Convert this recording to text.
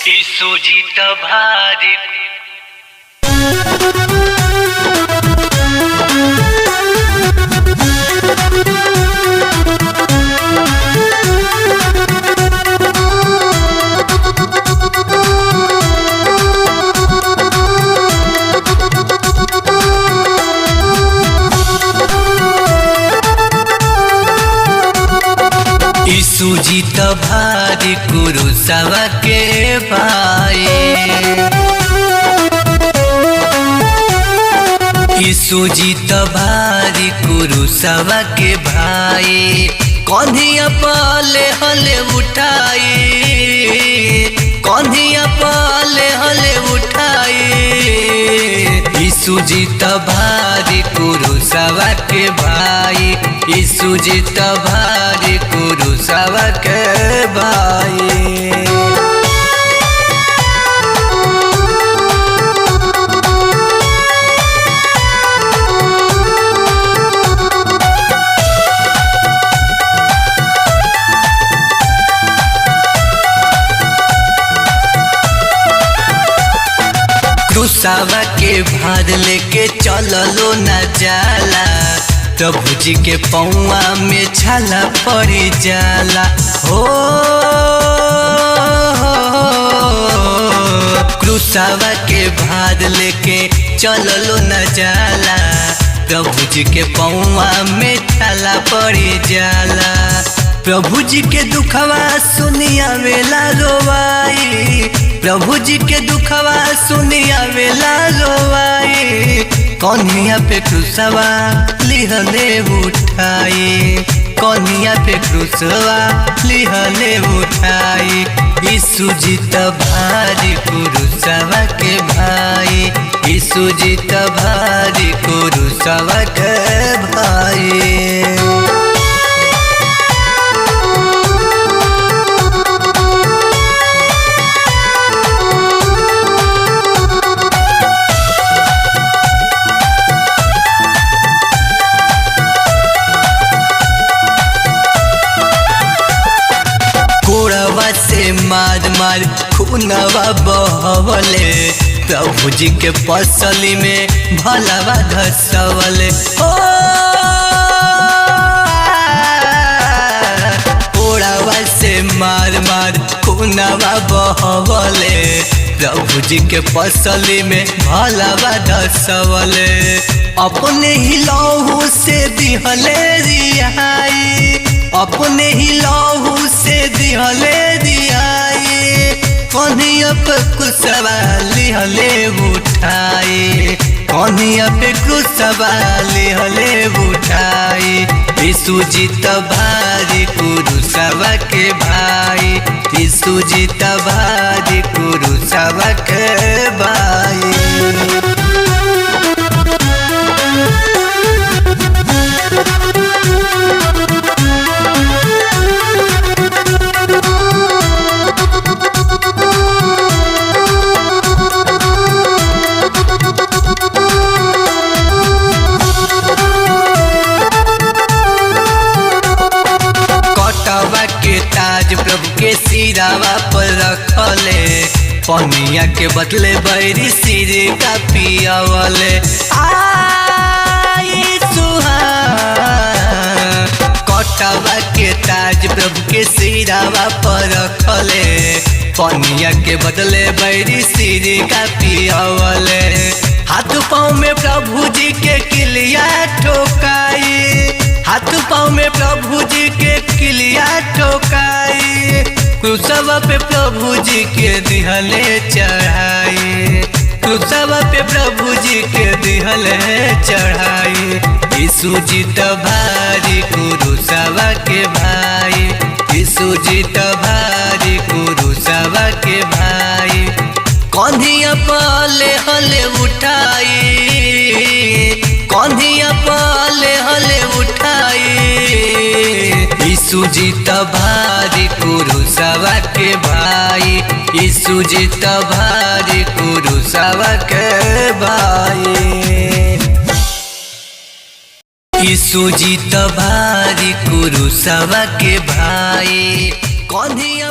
सुजित भारी सुजित भारी कुरुसवा के भाई सुजित भारी कुरुसवा के भाई कन्हिया पाले हले उठाई कन्हिया पाले हले उठाई सुजित भारी कुरुसवा के भाई सुजित भारी कुरुसवा के भाई क्रूसवा के भार लेके चललो न जाला प्रभु जी के पौआ में छाला पड़ी जाला हो क्रूसवा के भार लेके चललो न जाला प्रभु जी के पौआ में छाला पड़ी जाला प्रभु जी के दुखवा सुनिया वेला रोवाई प्रभु जी के दुखवा सुनिया वेला रोवाई कन्हिया पे क्रूसवा लिहले उठाई कन्हिया पे क्रूसवा लिहले उठाई सुजित भारी कुरुसवा के भाई सुजित भारी कुरुसवा के भाई से मार मार खूनवा बहवले प्रभु जी के पसली में भलावा धसवले ओड़ावा से मार मार खूनवा बहवले प्रभु जी के पसली में भलावा धसवले अपने ही लहू से दिहले रिहाई अपने ही लहू से दिहले दियाई कन्हिया पे क्रूसवा लिहले उठाई कन्हिया पे क्रूसवा लिहले उठाई सुजित भारी कुरुसवा के भाई सुजित भारी कुरुसवा के भाई ताज प्रभु के सिरावा पर रखले पनिया के बदले बैरी सिर का पियावले कटवा के ताज प्रभु के सिरावा पर रखले पनिया के बदले बैरी सिर का पियावले हाथ पाँव में प्रभु जी के किलिया ठोकाई हाथ पाँव में प्रभु जी के किलिया ठोकाई क्रूसवा पे प्रभु जी के दिहले चढ़ाई क्रूसवा पे प्रभु जी के दिहले चढ़ाई सुजित भारी कुरुसवा के भाई सुजित भारी कुरुसवा के भाई कन्हिया पाले हले उठाई कन्हिया पाले हले उठाई सुजित भारी कुरुसवा के भाई सुजित भारी कुरुसवा के भाई सुजित भारी कुरुसवा के भाई कन्हिया